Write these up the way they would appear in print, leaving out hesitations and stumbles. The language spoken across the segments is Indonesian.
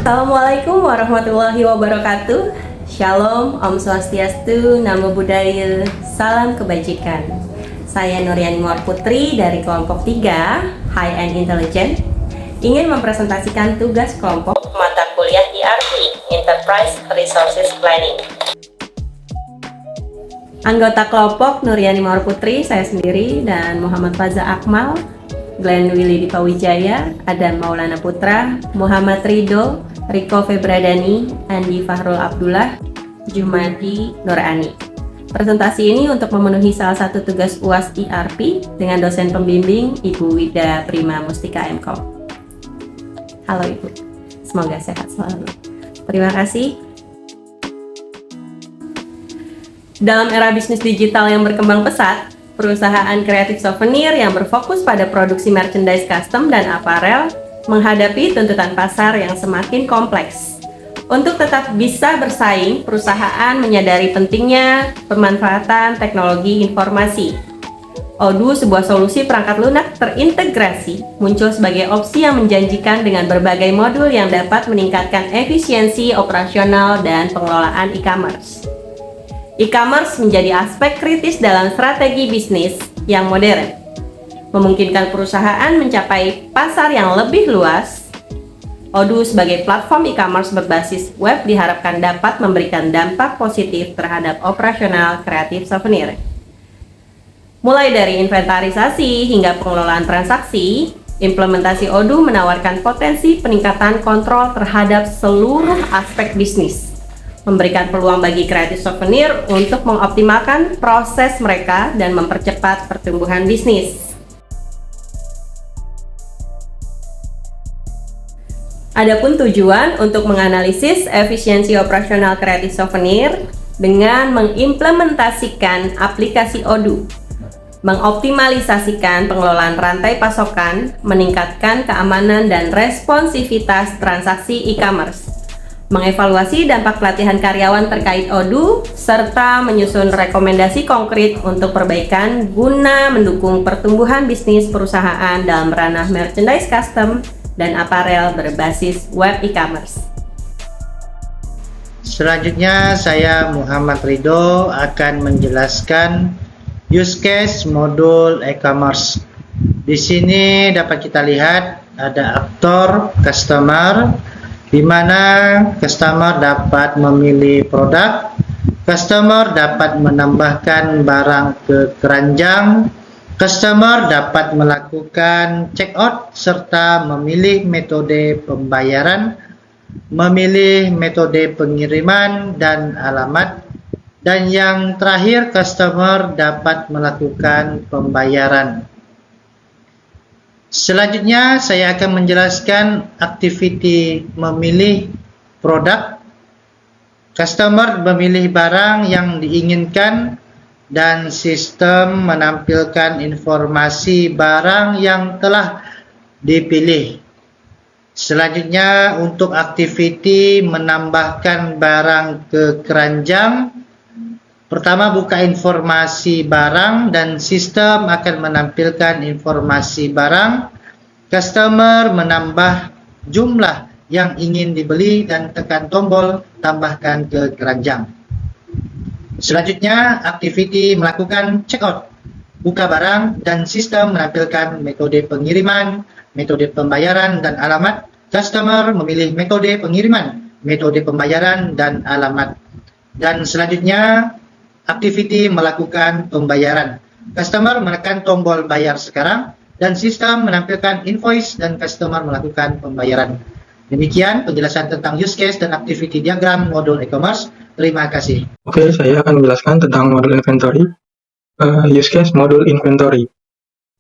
Assalamualaikum warahmatullahi wabarakatuh. Shalom, Om Swastiastu, Namo Buddhaya, salam kebajikan. Saya Nuryani Muar Putri dari kelompok 3, High and Intelligent, ingin mempresentasikan tugas kelompok mata kuliah ERP, Enterprise Resources Planning. Anggota kelompok Nuryani Muar Putri, saya sendiri, dan Muhammad Faza Akmal, Glenn Willy Dipawijaya, Adam Maulana Putra, Muhammad Ridho, Riko Febradani, Andi Fahrul Abdullah, Jumadi Nurani. Presentasi ini untuk memenuhi salah satu tugas UAS ERP dengan dosen pembimbing Ibu Wida Prima Mustika MKom. Halo Ibu, semoga sehat selalu. Terima kasih. Dalam era bisnis digital yang berkembang pesat, perusahaan kreatif souvenir yang berfokus pada produksi merchandise custom dan aparel menghadapi tuntutan pasar yang semakin kompleks. Untuk tetap bisa bersaing, perusahaan menyadari pentingnya pemanfaatan teknologi informasi. Odoo, sebuah solusi perangkat lunak terintegrasi, muncul sebagai opsi yang menjanjikan dengan berbagai modul yang dapat meningkatkan efisiensi operasional dan pengelolaan e-commerce. E-commerce menjadi aspek kritis dalam strategi bisnis yang modern, memungkinkan perusahaan mencapai pasar yang lebih luas. Odoo sebagai platform e-commerce berbasis web diharapkan dapat memberikan dampak positif terhadap operasional kreatif souvenir. Mulai dari inventarisasi hingga pengelolaan transaksi, implementasi Odoo menawarkan potensi peningkatan kontrol terhadap seluruh aspek bisnis, memberikan peluang bagi kreatif souvenir untuk mengoptimalkan proses mereka dan mempercepat pertumbuhan bisnis. Adapun tujuan untuk menganalisis efisiensi operasional kreatif souvenir dengan mengimplementasikan aplikasi Odoo, mengoptimalisasikan pengelolaan rantai pasokan, meningkatkan keamanan dan responsivitas transaksi e-commerce, mengevaluasi dampak pelatihan karyawan terkait Odoo, serta menyusun rekomendasi konkret untuk perbaikan guna mendukung pertumbuhan bisnis perusahaan dalam ranah merchandise custom dan aparel berbasis web e-commerce. Selanjutnya saya Muhammad Ridho akan menjelaskan use case modul e-commerce. Di sini dapat kita lihat ada aktor customer, di mana customer dapat memilih produk, customer dapat menambahkan barang ke keranjang, customer dapat melakukan checkout serta memilih metode pembayaran, memilih metode pengiriman dan alamat, dan yang terakhir customer dapat melakukan pembayaran. Selanjutnya saya akan menjelaskan aktiviti memilih produk. Customer memilih barang yang diinginkan dan sistem menampilkan informasi barang yang telah dipilih. Selanjutnya untuk aktiviti menambahkan barang ke keranjang, pertama buka informasi barang dan sistem akan menampilkan informasi barang. Customer menambah jumlah yang ingin dibeli dan tekan tombol tambahkan ke keranjang. Selanjutnya aktiviti melakukan checkout, buka barang dan sistem menampilkan metode pengiriman, metode pembayaran dan alamat. Customer memilih metode pengiriman, metode pembayaran dan alamat. Dan selanjutnya aktiviti melakukan pembayaran. Customer menekan tombol bayar sekarang dan sistem menampilkan invoice dan customer melakukan pembayaran. Demikian penjelasan tentang use case dan activity diagram modul e-commerce. Terima kasih. Oke, saya akan menjelaskan tentang modul inventory. Use case modul inventory.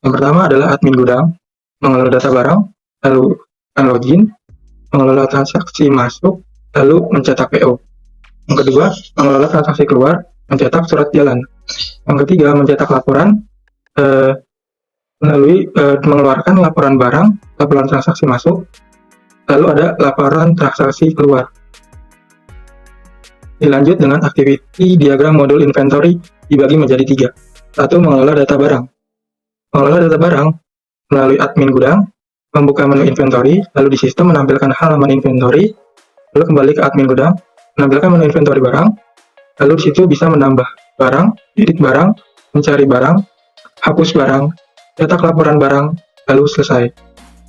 Yang pertama adalah admin gudang, mengelola data barang, lalu login, mengelola transaksi masuk, lalu mencetak PO. Yang kedua, mengelola transaksi keluar, mencetak surat jalan. Yang ketiga, mencetak laporan melalui mengeluarkan laporan barang, laporan transaksi masuk, lalu ada laporan transaksi keluar. Dilanjut dengan aktiviti diagram modul inventory dibagi menjadi 3. 1. Mengelola data barang. Mengelola data barang melalui admin gudang, membuka menu inventory, lalu di sistem menampilkan halaman inventory, lalu kembali ke admin gudang, menampilkan menu inventory barang, lalu di situ bisa menambah barang, edit barang, mencari barang, hapus barang, cetak laporan barang, lalu selesai.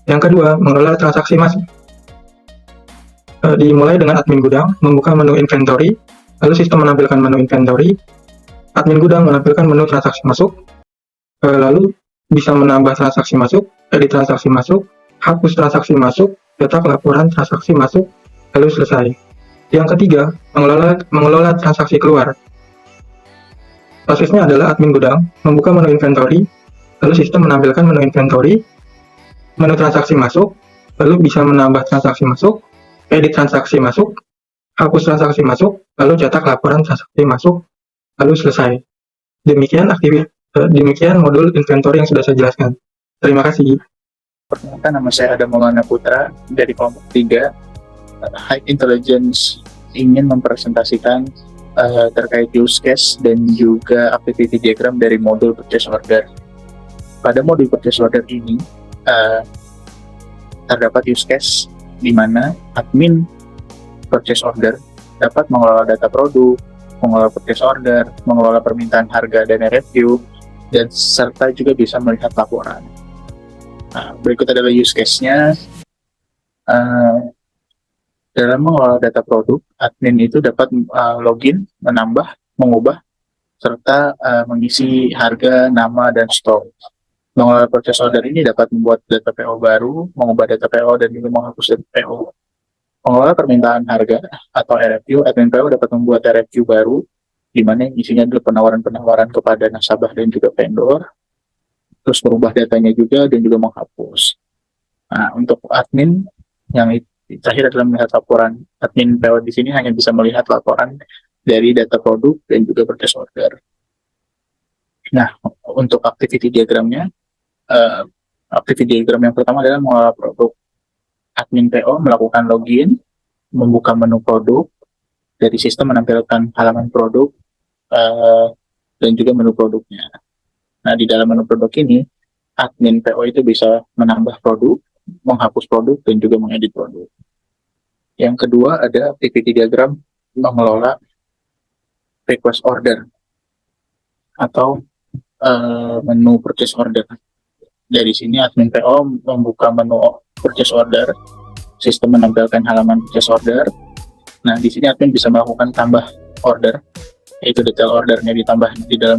Yang kedua, mengelola transaksi masuk. Dimulai dengan admin gudang, membuka menu inventory, lalu sistem menampilkan menu inventory, admin gudang menampilkan menu transaksi masuk, lalu bisa menambah transaksi masuk, edit transaksi masuk, hapus transaksi masuk, cetak laporan transaksi masuk, lalu selesai. Yang ketiga, mengelola transaksi keluar. Prosesnya adalah admin gudang, membuka menu inventory, lalu sistem menampilkan menu inventory, menu transaksi masuk, lalu bisa menambah transaksi masuk, edit transaksi masuk, hapus transaksi masuk, lalu cetak laporan transaksi masuk, lalu selesai. Demikian modul inventory yang sudah saya jelaskan. Terima kasih. Perkenalkan, nama saya Adam Maulana Putra dari kelompok 3. High Intelligence ingin mempresentasikan terkait use case dan juga activity diagram dari modul purchase order. Pada modul purchase order ini terdapat use case di mana admin purchase order dapat mengelola data produk, mengelola purchase order, mengelola permintaan harga dan RFQ, dan serta juga bisa melihat laporan. Nah, berikut adalah use case-nya. Dalam mengelola data produk, admin itu dapat login, menambah, mengubah, serta mengisi harga, nama, dan stok. Mengelola purchase order ini dapat membuat data PO baru, mengubah data PO, dan juga menghapus data PO. Mengelola permintaan harga atau RFQ, admin PO dapat membuat RFQ baru, di mana isinya adalah penawaran-penawaran kepada nasabah dan juga vendor, terus merubah datanya juga, dan juga menghapus. Nah, untuk admin, yang terakhir adalah melihat laporan. Admin PO di sini hanya bisa melihat laporan dari data produk dan juga purchase order. Nah, untuk activity diagramnya, activity diagram yang pertama adalah mengelola produk. Admin PO melakukan login, membuka menu produk, dari sistem menampilkan halaman produk, dan juga menu produknya. Nah, di dalam menu produk ini, admin PO itu bisa menambah produk, menghapus produk, dan juga mengedit produk. Yang kedua ada activity diagram mengelola request order atau menu purchase order. Dari sini admin PO membuka menu purchase order, sistem menampilkan halaman purchase order. Nah, di sini admin bisa melakukan tambah order, yaitu detail ordernya ditambah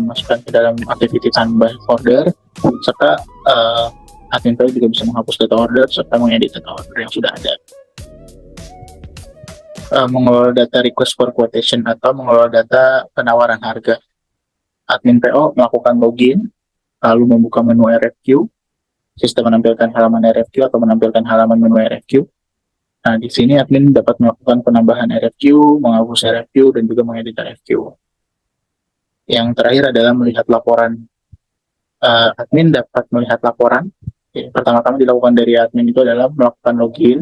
masukkan ke dalam activity tambah order, serta admin PO juga bisa menghapus data order serta mengedit data order yang sudah ada. Mengelola data request for quotation atau mengelola data penawaran harga. Admin PO melakukan login, lalu membuka menu RFQ, sistem menampilkan halaman RFQ atau menampilkan halaman menu RFQ. Nah, di sini admin dapat melakukan penambahan RFQ, menghapus RFQ, dan juga mengedit RFQ. Yang terakhir adalah melihat laporan. Admin dapat melihat laporan. Pertama-tama dilakukan dari admin itu adalah melakukan login,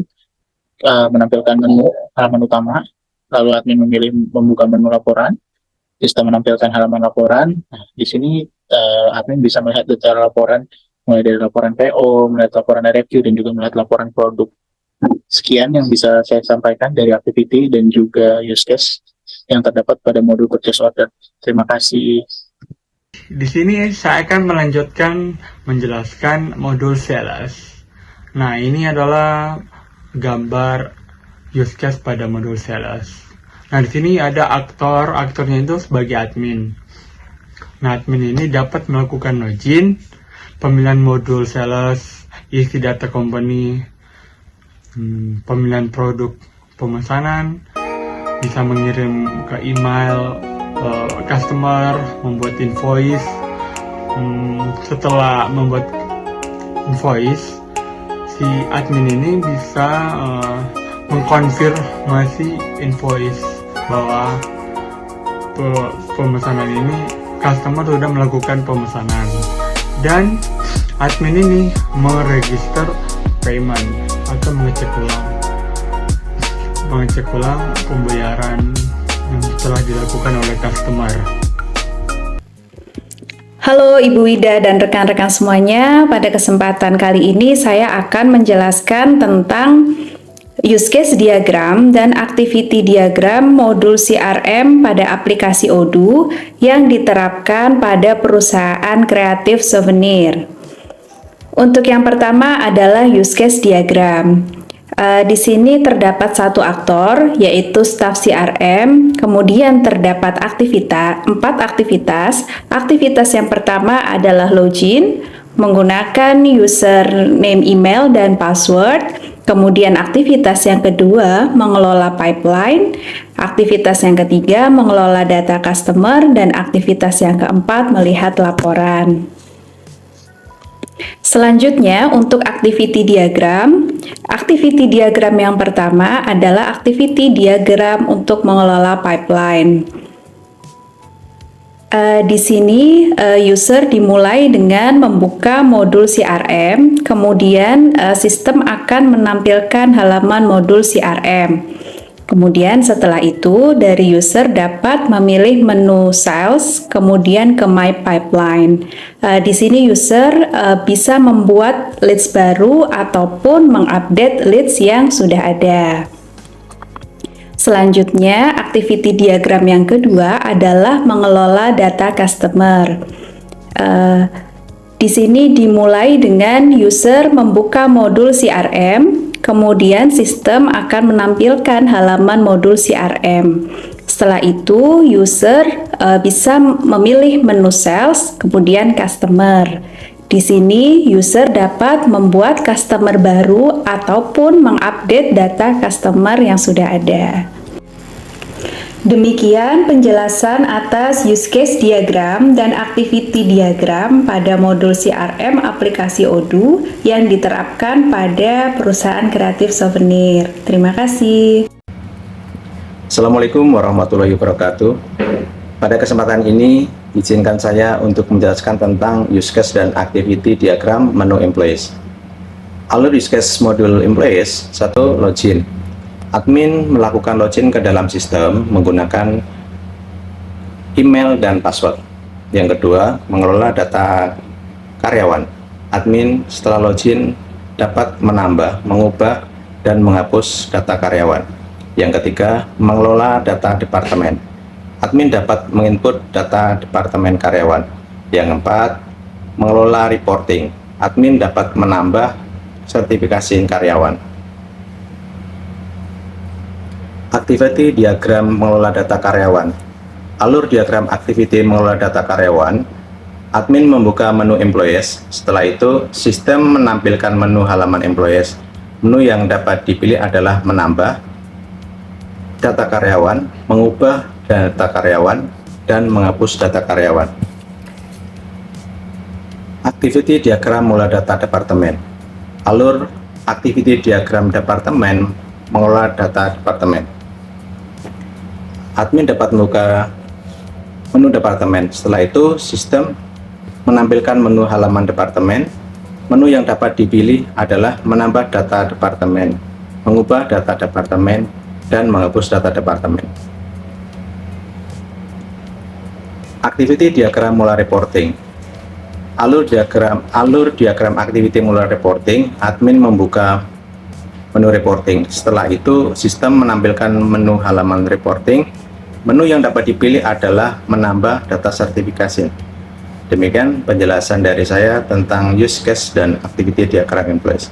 menampilkan menu halaman utama, lalu admin memilih membuka menu laporan, sistem menampilkan halaman laporan. Nah, di sini admin bisa melihat detail laporan, mulai dari laporan PO, melihat laporan RFQ, dan juga melihat laporan produk. Sekian yang bisa saya sampaikan dari activity dan juga use case yang terdapat pada modul purchase order. Terima kasih. Di sini saya akan melanjutkan menjelaskan modul sales. Nah, ini adalah gambar use case pada modul sales. Nah, di sini ada aktornya itu sebagai admin. Nah, admin ini dapat melakukan login, pemilihan modul sales, isi data company, pemilihan produk pemesanan, bisa mengirim ke email customer, membuat invoice. Setelah membuat invoice, si admin ini bisa mengkonfirmasi invoice bahwa pemesanan ini customer sudah melakukan pemesanan, dan admin ini meregister payment atau mengecek ulang pembayaran yang telah dilakukan oleh customer. Halo Ibu Wida dan rekan-rekan semuanya, pada kesempatan kali ini saya akan menjelaskan tentang use case diagram dan activity diagram modul CRM pada aplikasi Odoo yang diterapkan pada perusahaan kreatif souvenir. Untuk yang pertama adalah use case diagram. Di sini terdapat satu aktor, yaitu staf CRM, kemudian terdapat 4 aktivitas. Aktivitas yang pertama adalah login, menggunakan username email dan password. Kemudian aktivitas yang kedua, mengelola pipeline. Aktivitas yang ketiga, mengelola data customer. Dan aktivitas yang keempat, melihat laporan. Selanjutnya, untuk activity diagram. Activity diagram yang pertama adalah activity diagram untuk mengelola pipeline. Di sini user dimulai dengan membuka modul CRM, kemudian sistem akan menampilkan halaman modul CRM. Kemudian setelah itu dari user dapat memilih menu sales, kemudian ke my pipeline. Di sini user bisa membuat leads baru ataupun mengupdate leads yang sudah ada. Selanjutnya, activity diagram yang kedua adalah mengelola data customer. Di sini dimulai dengan user membuka modul CRM, kemudian sistem akan menampilkan halaman modul CRM. Setelah itu, user bisa memilih menu sales, kemudian customer. Di sini, user dapat membuat customer baru ataupun mengupdate data customer yang sudah ada. Demikian penjelasan atas use case diagram dan activity diagram pada modul CRM aplikasi Odoo yang diterapkan pada perusahaan kreatif souvenir. Terima kasih. Assalamualaikum warahmatullahi wabarakatuh. Pada kesempatan ini, izinkan saya untuk menjelaskan tentang use case dan activity diagram menu employees. Alur use case modul employees. 1. Login. Admin melakukan login ke dalam sistem menggunakan email dan password. Yang kedua, mengelola data karyawan. Admin setelah login dapat menambah, mengubah, dan menghapus data karyawan. Yang ketiga, mengelola data departemen. Admin dapat menginput data departemen karyawan. Yang keempat, mengelola reporting. Admin dapat menambah sertifikasi karyawan. Activity diagram mengelola data karyawan. Alur diagram activity mengelola data karyawan. Admin membuka menu employees. Setelah itu, sistem menampilkan menu halaman employees. Menu yang dapat dipilih adalah menambah data karyawan, mengubah data karyawan, dan menghapus data karyawan. Activity diagram mengelola data departemen. Alur activity diagram departemen mengelola data departemen. Admin dapat membuka menu departemen. Setelah itu, sistem menampilkan menu halaman departemen. Menu yang dapat dipilih adalah menambah data departemen, mengubah data departemen, dan menghapus data departemen. Activity diagram mulai reporting. Alur diagram activity mulai reporting. Admin membuka menu reporting. Setelah itu, sistem menampilkan menu halaman reporting. Menu yang dapat dipilih adalah menambah data sertifikasi. Demikian penjelasan dari saya tentang use case dan activity diagram employees.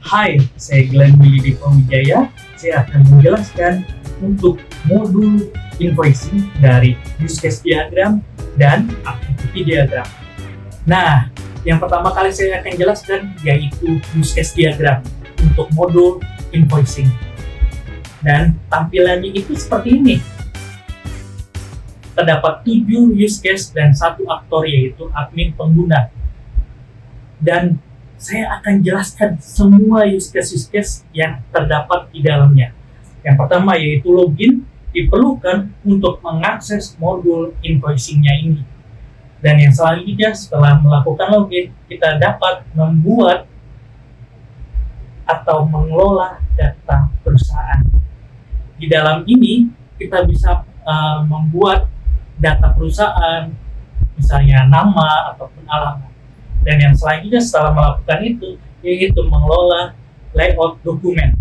Hai, saya Glenn Willy Wijaya. Saya akan menjelaskan untuk modul invoicing dari use case diagram dan activity diagram. Nah, yang pertama kali saya akan jelaskan yaitu use case diagram untuk modul invoicing. Dan tampilannya itu seperti ini. Terdapat 7 use case dan 1 aktor yaitu admin pengguna. Dan saya akan jelaskan semua use case yang terdapat di dalamnya. Yang pertama yaitu login diperlukan untuk mengakses modul invoicing-nya ini. Dan yang selanjutnya setelah melakukan login, kita dapat membuat atau mengelola data perusahaan. Di dalam ini kita bisa membuat data perusahaan, misalnya nama ataupun alamat. Dan yang selanjutnya setelah melakukan itu, yaitu mengelola layout dokumen.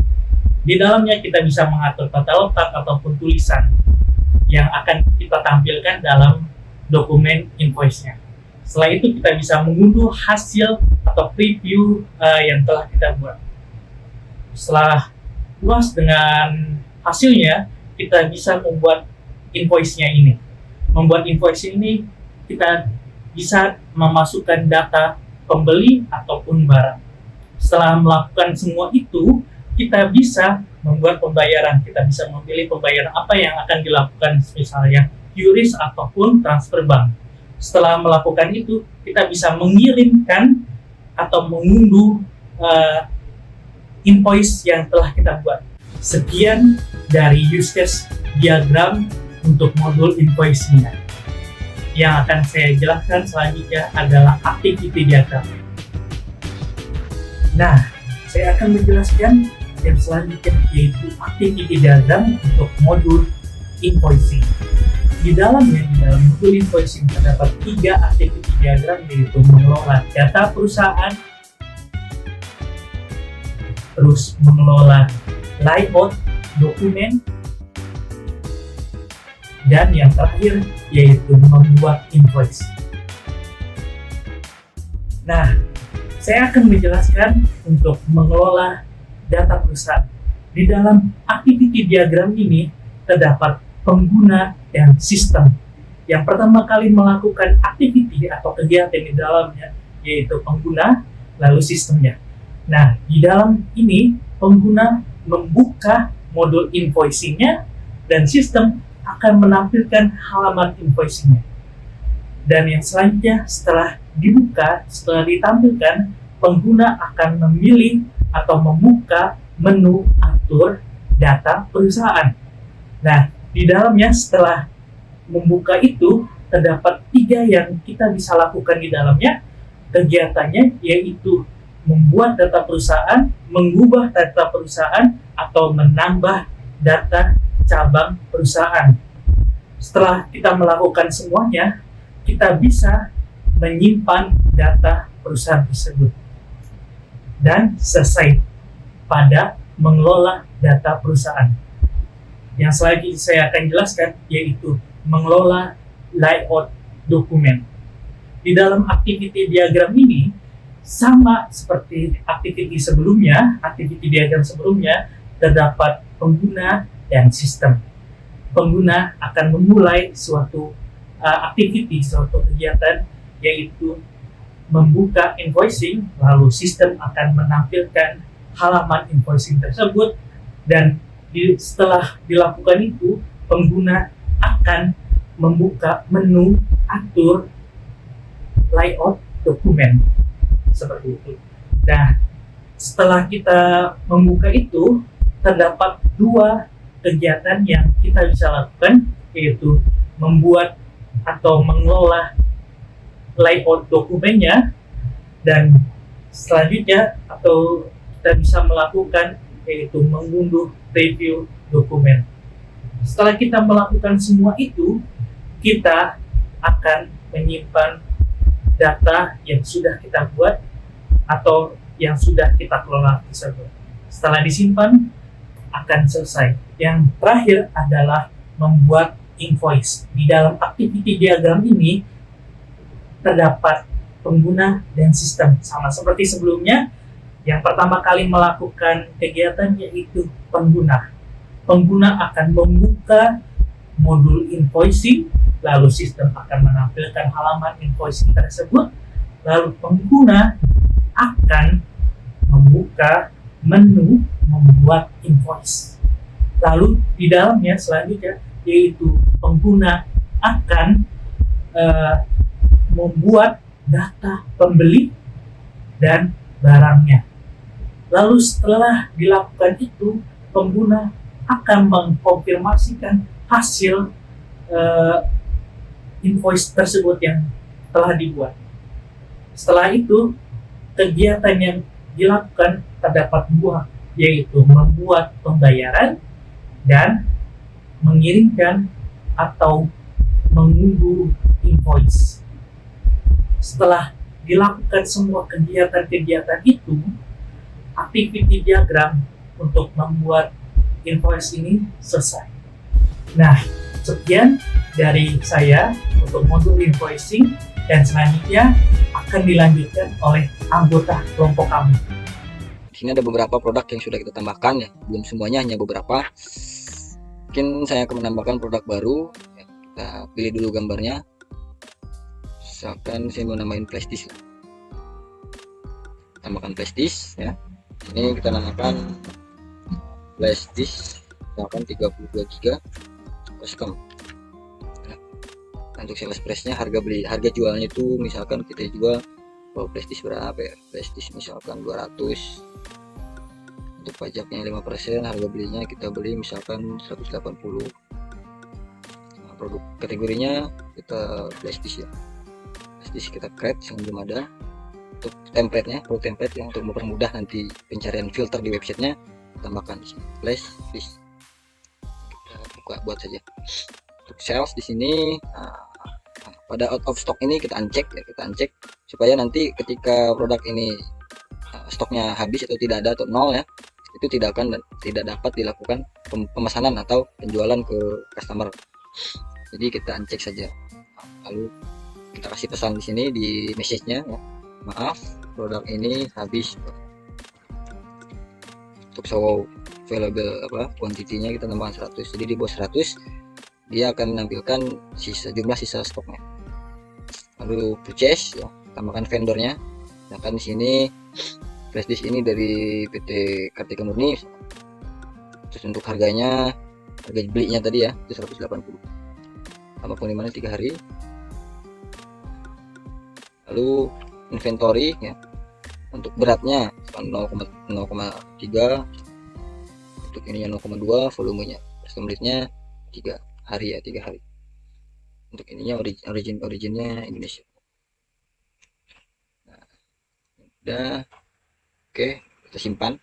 Di dalamnya kita bisa mengatur tata letak ataupun tulisan yang akan kita tampilkan dalam dokumen invoice-nya. Setelah itu kita bisa mengunduh hasil atau preview yang telah kita buat. Setelah puas dengan hasilnya, kita bisa membuat invoice-nya ini. Membuat invoice ini, kita bisa memasukkan data pembeli ataupun barang. Setelah melakukan semua itu, kita bisa membuat pembayaran. Kita bisa memilih pembayaran apa yang akan dilakukan, misalnya QRIS ataupun transfer bank. Setelah melakukan itu, kita bisa mengirimkan atau mengunduh invoice yang telah kita buat. Sekian dari use case diagram untuk modul invoice-nya. Yang akan saya jelaskan selanjutnya adalah activity diagram. Nah, saya akan menjelaskan yang selanjutnya, yaitu activity diagram untuk modul invoicing. Di dalam modul invoicing terdapat 3 activity diagram, yaitu mengelola data perusahaan, terus mengelola layout dokumen, dan yang terakhir yaitu membuat invoice. Nah, saya akan menjelaskan untuk mengelola data perusahaan. Di dalam activity diagram ini terdapat pengguna dan sistem. Yang pertama kali melakukan activity atau kegiatan di dalamnya yaitu pengguna, lalu sistemnya. Nah, di dalam ini pengguna membuka modul invoicing-nya dan sistem akan menampilkan halaman invoicing-nya. Dan yang selanjutnya setelah dibuka, setelah ditampilkan, pengguna akan memilih atau membuka menu atur data perusahaan. Nah, di dalamnya setelah membuka itu terdapat 3 yang kita bisa lakukan di dalamnya. Kegiatannya yaitu membuat data perusahaan, mengubah data perusahaan, atau menambah data cabang perusahaan. Setelah kita melakukan semuanya, kita bisa menyimpan data perusahaan tersebut. Dan selesai pada mengelola data perusahaan. Yang selanjutnya saya akan jelaskan yaitu mengelola layout dokumen. Di dalam activity diagram ini sama seperti activity diagram sebelumnya terdapat pengguna dan sistem. Pengguna akan memulai suatu activity, suatu kegiatan yaitu membuka invoicing, lalu sistem akan menampilkan halaman invoicing tersebut, dan setelah dilakukan itu, pengguna akan membuka menu atur layout dokumen seperti itu. Nah, setelah kita membuka itu, terdapat 2 kegiatan yang kita bisa lakukan, yaitu membuat atau mengelola layout dokumennya, dan selanjutnya atau kita bisa melakukan yaitu mengunduh review dokumen. Setelah kita melakukan semua itu, kita akan menyimpan data yang sudah kita buat atau yang sudah kita kelola tersebut. Setelah disimpan, akan selesai. Yang terakhir adalah membuat invoice. Di dalam activity diagram ini terdapat pengguna dan sistem. Sama seperti sebelumnya, yang pertama kali melakukan kegiatan yaitu pengguna. Pengguna akan membuka modul invoicing, lalu sistem akan menampilkan halaman invoicing tersebut, lalu pengguna akan membuka menu membuat invoice. Lalu di dalamnya selanjutnya yaitu pengguna akan membuat data pembeli dan barangnya. Lalu setelah dilakukan itu, pengguna akan mengkonfirmasikan hasil invoice tersebut yang telah dibuat. Setelah itu, kegiatan yang dilakukan terdapat 2, yaitu membuat pembayaran dan mengirimkan atau mengunduh invoice. Setelah dilakukan semua kegiatan-kegiatan itu, activity diagram untuk membuat invoice ini selesai. Nah, sekian dari saya untuk modul invoicing, dan selanjutnya akan dilanjutkan oleh anggota kelompok kami. Di sini ada beberapa produk yang sudah kita tambahkan ya, belum semuanya, hanya beberapa. Mungkin saya akan menambahkan produk baru. Kita pilih dulu gambarnya. Misalkan saya mau namain flash disk. Tambahkan flash disk ya. Ini kita namakan flash disk, misalkan 32 GB custom. Nah, untuk sales price-nya harga jualnya itu misalkan kita jual flash disk berapa ya? Flash disk misalkan 200. Untuk pajaknya 5%, harga belinya kita beli misalkan 180. Nah, produk kategorinya kita flash disk ya. Flash disk kita create yang belum ada. Untuk template-nya, produk template yang untuk mempermudah nanti pencarian filter di websitenya, tambahkan di sini flash disk. Kita buka buat saja. Untuk sales di sini, pada out of stock ini kita uncheck ya, kita uncheck supaya nanti ketika produk ini stoknya habis atau tidak ada atau nol ya, itu tidak dapat dilakukan pemesanan atau penjualan ke customer. Jadi kita uncheck saja. Lalu kita kasih pesan di sini di message-nya ya. Maaf, produk ini habis. Untuk show available quantity-nya kita tambahkan 100. Jadi di bawah 100 dia akan menampilkan jumlah sisa stoknya. Lalu purchase ya, tambahkan vendornya. Sedangkan di sini flash disk ini dari PT Kartika Murni. Terus untuk harga belinya tadi ya itu 180. Tambah pengirimannya 3 hari. Lalu inventory ya. Untuk beratnya 0,3, untuk ininya 0,2, volumenya custom rate-nya 3 hari ya, 3 hari. Untuk ininya originnya Indonesia. Nah, udah. Oke, kita simpan.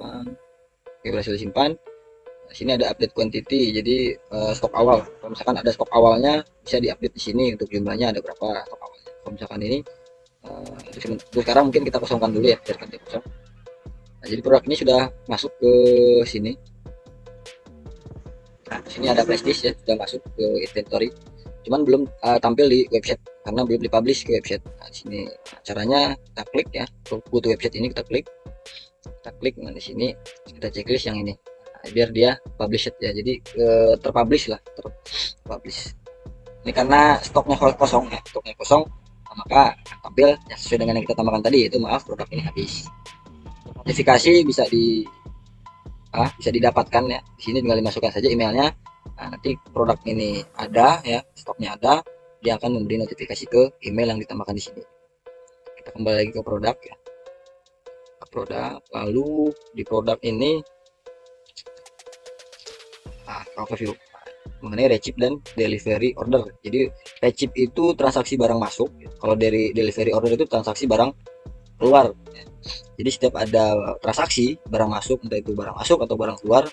Oke, berhasil disimpan. Nah, sini ada update quantity, jadi stok awal. Kalau misalkan ada stok awalnya bisa diupdate di sini untuk jumlahnya ada berapa stok awalnya. Kalau misalkan ini sekarang mungkin kita kosongkan dulu ya, biarkan dia kosong. Nah, jadi produk ini sudah masuk ke sini. Nah, sini ada flash disk ya, sudah masuk ke inventory. Cuman belum tampil di website karena belum dipublish ke website. Nah, di sini caranya kita klik ya, go to website ini kita klik. Nah, di sini kita checklist yang ini. Nah, biar dia publish ya. Jadi terpublish lah, terpublish. Ini karena stoknya kosong ya, nah, maka tampil ya, sesuai dengan yang kita tambahkan tadi, itu maaf produk ini habis. Notifikasi bisa didapatkan ya. Di sini tinggal dimasukkan saja emailnya. Nah, nanti produk ini ada ya, stoknya ada, dia akan memberi notifikasi ke email yang ditambahkan di sini. Kita kembali lagi ke produk ya, ke produk. Lalu di produk ini overview mengenai receipt dan delivery order. Jadi receipt itu transaksi barang masuk, kalau dari delivery order itu transaksi barang keluar ya. Jadi setiap ada transaksi barang masuk, entah itu barang masuk atau barang keluar,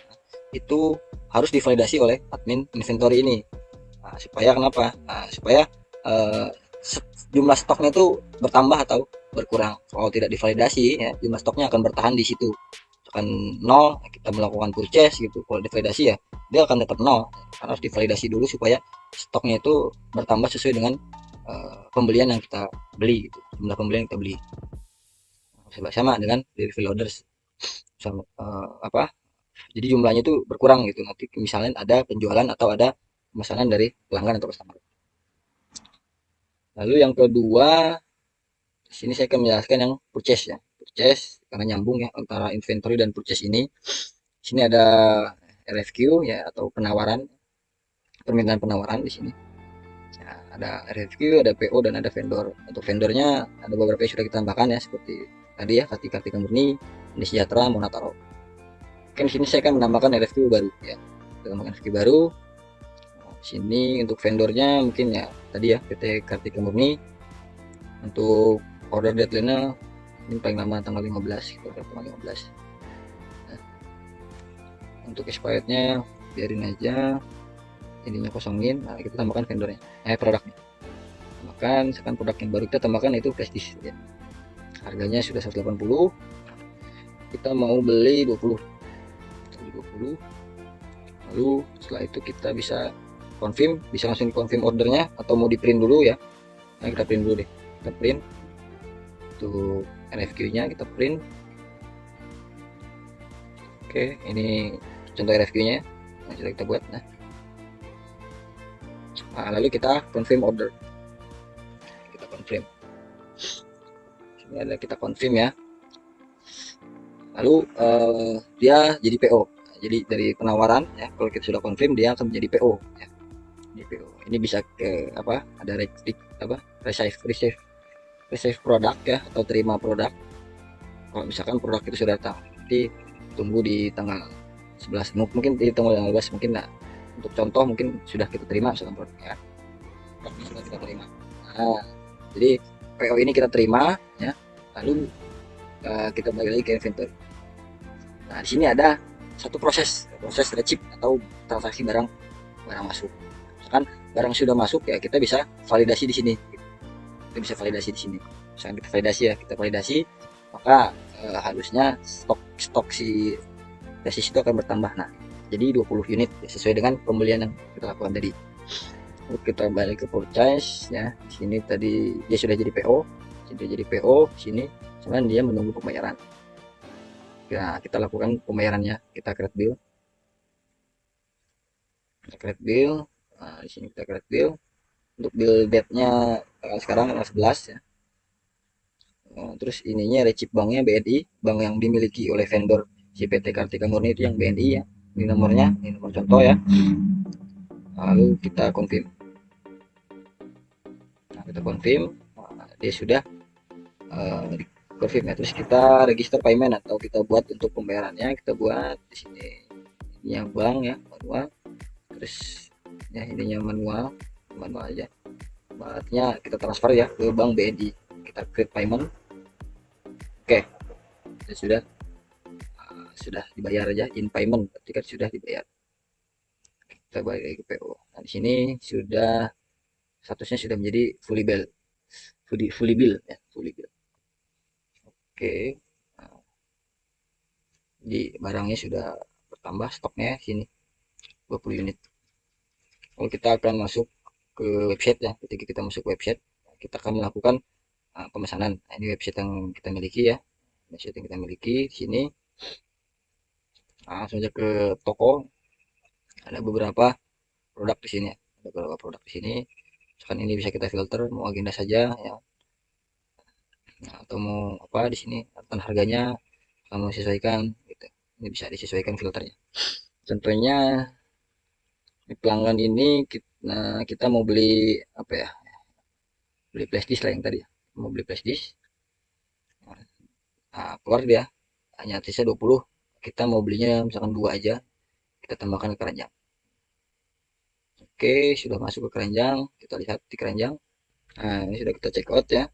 itu harus divalidasi oleh admin inventory ini. Nah, supaya kenapa? Nah, supaya jumlah stoknya itu bertambah atau berkurang. Kalau tidak divalidasi ya, jumlah stoknya akan bertahan di situ. Akan 0, kita melakukan purchase gitu. Kalau divalidasi ya, dia akan tetap 0. Karena harus divalidasi dulu supaya stoknya itu bertambah sesuai dengan pembelian yang kita beli gitu. Jumlah pembelian yang kita beli. Sama dengan delivery orders. Sama jadi jumlahnya itu berkurang gitu, nanti misalnya ada penjualan atau ada pemesanan dari pelanggan atau customer. Lalu yang kedua, di sini saya akan menjelaskan yang purchase ya. Purchase karena nyambung ya antara inventory dan purchase ini. Di sini ada RFQ ya, atau penawaran, permintaan penawaran di sini. Ya, ada RFQ, ada PO, dan ada vendor. Untuk vendornya ada beberapa yang sudah kita tambahkan ya, seperti tadi ya, Kartika Murni, Sejahtera, Monataro. Di sini saya akan menambahkan RFQ baru ya. Kita tambahkan RFQ baru. Nah, sini untuk vendornya mungkin ya tadi ya, PT Kartika Murni. Untuk order deadline-nya ini paling lama tanggal 15, kita tanggal 15. Nah, untuk expired-nya biarin aja, ininya kosongin. Nah, kita tambahkan vendornya, produknya. Tambahkan, sekarang produk yang baru kita tambahkan itu flash disk ya. Harganya sudah 180. kita mau beli 20. Lalu setelah itu kita bisa confirm, bisa langsung confirm ordernya atau mau di print dulu ya. Nah, kita print dulu deh. Kita print untuk RFQ-nya, kita print. Oke, ini contoh RFQ-nya. Nah, sudah kita buat. Nah, lalu kita confirm order. Kita confirm. Ini adalah kita confirm ya. Lalu dia jadi PO. Jadi dari penawaran ya, kalau kita sudah confirm dia akan menjadi PO ya. Ini PO. Ini bisa ke apa? Ada receive produk ya, atau terima produk. Kalau misalkan produk itu sudah datang, nanti tunggu di tanggal 11. Mungkin di tanggal 11 mungkin enggak. Untuk contoh mungkin sudah kita terima misalkan produknya. Produknya sudah kita terima. Nah, jadi PO ini kita terima ya. Lalu kita balik lagi ke inventory. Nah, di sini ada satu proses receipt atau transaksi barang masuk. Misalkan barang sudah masuk ya, kita bisa validasi di sini. Kita bisa validasi di sini. Misalkan kita validasi ya, maka harusnya stok si resis itu akan bertambah. Nah, jadi 20 unit ya, sesuai dengan pembelian yang kita lakukan tadi. Lalu kita balik ke purchase ya. Di sini tadi dia sudah jadi PO. Di sini cuman dia menunggu pembayaran. Nah, kita lakukan pembayarannya, kita create bill. Nah, di sini kita create bill. Untuk bill date-nya sekarang tanggal 11 ya. Nah, terus ininya receipt banknya BNI, bank yang dimiliki oleh vendor si PT Kartika Murni itu yang BNI ya. Ini nomornya, ini nomor contoh ya. Lalu kita confirm. Nah, kita confirm, dia sudah confirm ya. Terus kita register payment atau kita buat untuk pembayarannya, kita buat di sini. Ini yang bank ya, manual. Terus ya ininya manual aja. Artinya kita transfer ya ke bank BNI. Kita create payment. Oke. Sudah dibayar aja, in payment, berarti kan sudah dibayar. Kita balik lagi ke PO. Nah, di sini sudah statusnya sudah menjadi fully bill ya, fully bill. Oke, nah, di barangnya sudah bertambah stoknya sini 20 unit. Kalau kita akan masuk ke website ya, ketika kita masuk website kita akan melakukan pemesanan. Nah, ini website yang kita miliki ya, di sini. Langsung aja ke toko. Ada beberapa produk di sini. Misalkan ini bisa kita filter, mau agenda saja ya. Nah, atau mau apa di sini tentang harganya kamu sesuaikan gitu. Ini bisa disesuaikan filternya. Contohnya di pelanggan ini kita mau beli apa ya? Beli flash disk lah yang tadi. Mau beli flash disk. Nah, keluar dia hanya sisa 20. Kita mau belinya misalkan 2 aja. Kita tambahkan ke keranjang. Oke, sudah masuk ke keranjang. Kita lihat di keranjang. Nah, ini sudah kita check out ya.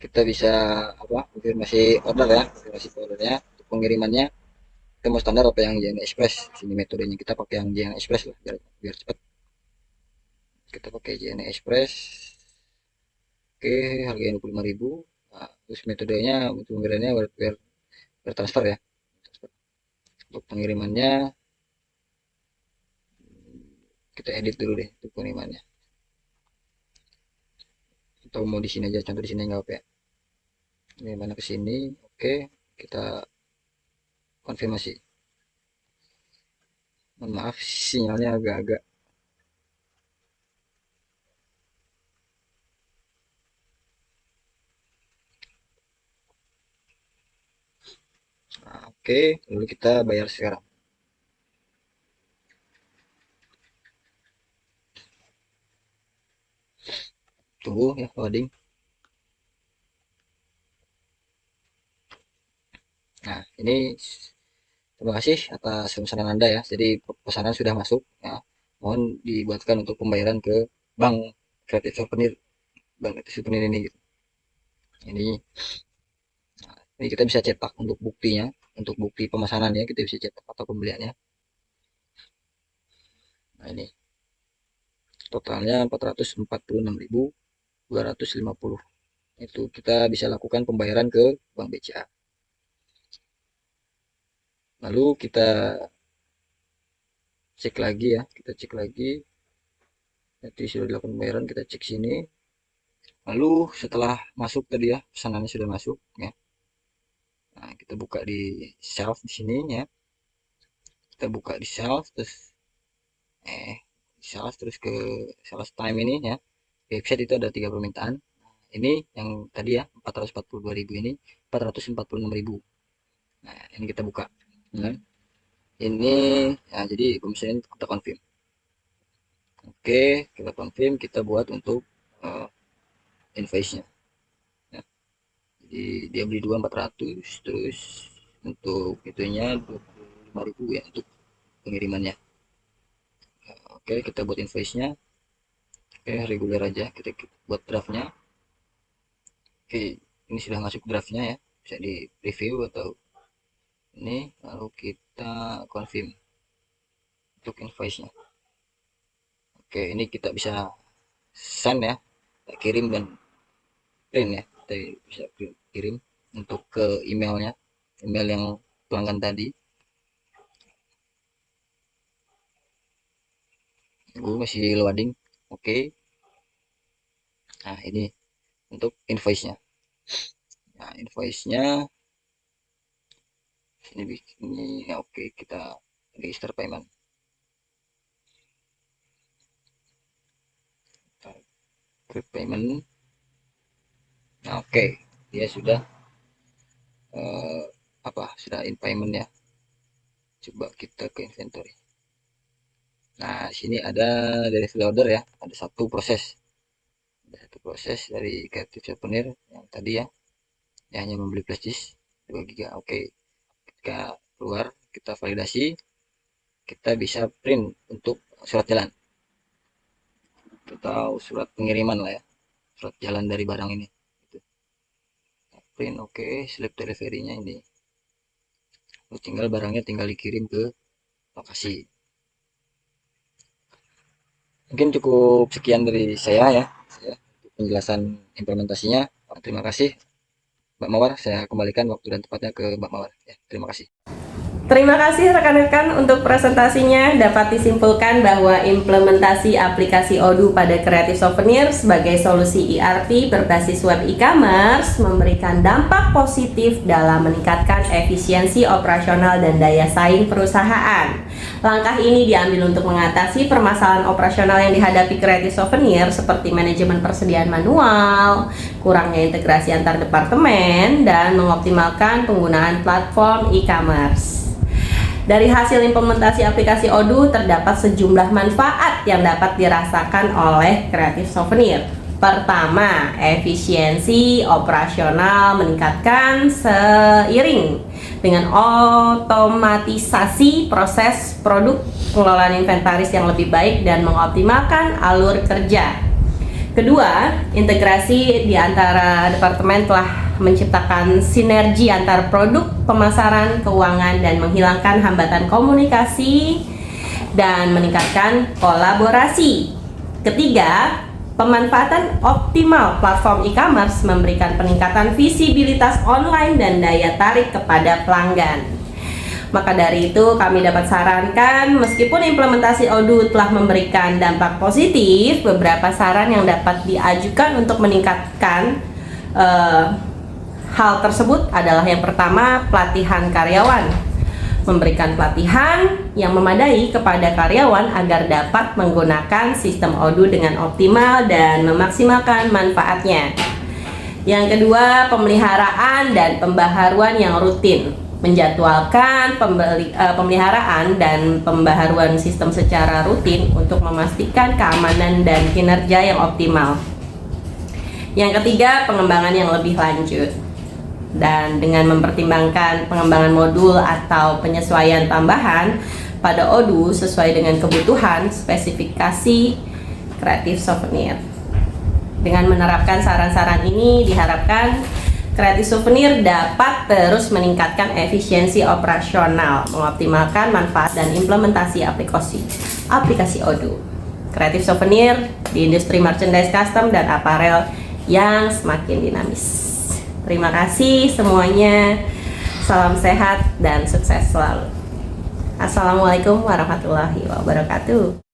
Kita bisa konfirmasi ordernya untuk pengirimannya. Kita mau standar apa yang JNE Express. Sini metodenya kita pakai yang JNE Express lah biar cepat. Kita pakai JNE Express. Oke, harganya 25.000. Nah, terus metodenya untuk pengirimannya biar transfer ya. Untuk pengirimannya kita edit dulu deh untuk pengirimannya. Atau mau di sini aja, contoh di sini nggak apa ya. Ini mana ke sini, oke, kita konfirmasi. Mohon maaf sinyalnya agak-agak oke, lalu kita bayar sekarang. Tunggu ya loading. Nah, ini terima kasih atas pemesanan Anda ya. Jadi pesanan sudah masuk ya. Mohon dibuatkan untuk pembayaran ke Bank Creative Souvenir. Bank Creative Souvenir ini gitu. Ini kita bisa cetak untuk buktinya, untuk bukti pemesanannya kita bisa cetak atau pembeliannya. Nah, ini totalnya 446.250. Itu kita bisa lakukan pembayaran ke Bank BCA. Lalu kita cek lagi ya, nanti sudah dilakukan pembayaran, kita cek sini. Lalu setelah masuk tadi ya, pesanannya sudah masuk ya. Nah, kita buka di shelf di sini ya. Kita buka di shelf terus ke sales time ini ya. Di website itu ada 3 permintaan. Ini yang tadi ya, 442.000, ini 446.000. Nah, ini kita buka. Nah, ini ya, jadi misalnya kita confirm. Oke, kita confirm, kita buat untuk invoice-nya. Ya. Jadi dia beli 2.400, terus untuk itunya 25.000 ya untuk pengirimannya. Oke, kita buat invoice-nya. Oke, reguler aja, kita buat draft-nya. Oke, ini sudah masuk draft-nya ya, bisa di review atau ini. Lalu kita confirm untuk invoice-nya. Oke, ini kita bisa send ya, kita kirim dan print ya, kita bisa kirim untuk ke emailnya, email yang pelanggan tadi. Masih loading. Oke. Nah, ini untuk invoice-nya. Nah, invoice-nya ini ya, oke, kita register payment. Create payment. Nah, oke, dia sudah sudah in payment ya. Coba kita ke inventory. Nah, sini ada dari order ya, ada satu proses. Ada satu proses dari Creative Souvenir yang tadi ya. Yang hanya membeli flash disk 2 GB. Oke. Ketika keluar, kita validasi, kita bisa print untuk surat jalan. Atau surat pengiriman lah ya. Surat jalan dari barang ini. Gitu. Print oke, slip delivery-nya ini. Lalu tinggal barangnya tinggal dikirim ke lokasi. Mungkin cukup sekian dari saya ya, untuk penjelasan implementasinya. Terima kasih Mbak Mawar, saya kembalikan waktu dan tempatnya ke Mbak Mawar ya. Terima kasih. Terima kasih rekan-rekan untuk presentasinya. Dapat disimpulkan bahwa implementasi aplikasi Odoo pada Creative Souvenir sebagai solusi ERP berbasis web e-commerce memberikan dampak positif dalam meningkatkan efisiensi operasional dan daya saing perusahaan. Langkah ini diambil untuk mengatasi permasalahan operasional yang dihadapi Creative Souvenir seperti manajemen persediaan manual, kurangnya integrasi antar departemen, dan mengoptimalkan penggunaan platform e-commerce. Dari hasil implementasi aplikasi Odoo terdapat sejumlah manfaat yang dapat dirasakan oleh Creative Souvenir. Pertama, efisiensi operasional meningkatkan seiring dengan otomatisasi proses produk, pengelolaan inventaris yang lebih baik, dan mengoptimalkan alur kerja. Kedua, integrasi di antara departemen telah menciptakan sinergi antar produk, pemasaran, keuangan, dan menghilangkan hambatan komunikasi dan meningkatkan kolaborasi. Ketiga, pemanfaatan optimal platform e-commerce memberikan peningkatan visibilitas online dan daya tarik kepada pelanggan. Maka dari itu kami dapat sarankan, meskipun implementasi Odoo telah memberikan dampak positif, beberapa saran yang dapat diajukan untuk meningkatkan hal tersebut adalah yang pertama, pelatihan karyawan. Memberikan pelatihan yang memadai kepada karyawan agar dapat menggunakan sistem Odoo dengan optimal dan memaksimalkan manfaatnya. Yang kedua, pemeliharaan dan pembaharuan yang rutin. Menjadwalkan pemeliharaan dan pembaharuan sistem secara rutin untuk memastikan keamanan dan kinerja yang optimal. Yang ketiga, pengembangan yang lebih lanjut. Dan dengan mempertimbangkan pengembangan modul atau penyesuaian tambahan pada Odoo sesuai dengan kebutuhan spesifikasi Creative Souvenir. Dengan menerapkan saran-saran ini diharapkan Creative Souvenir dapat terus meningkatkan efisiensi operasional, mengoptimalkan manfaat dan implementasi aplikasi Odoo. Creative Souvenir di industri merchandise custom dan apparel yang semakin dinamis. Terima kasih semuanya. Salam sehat dan sukses selalu. Assalamualaikum warahmatullahi wabarakatuh.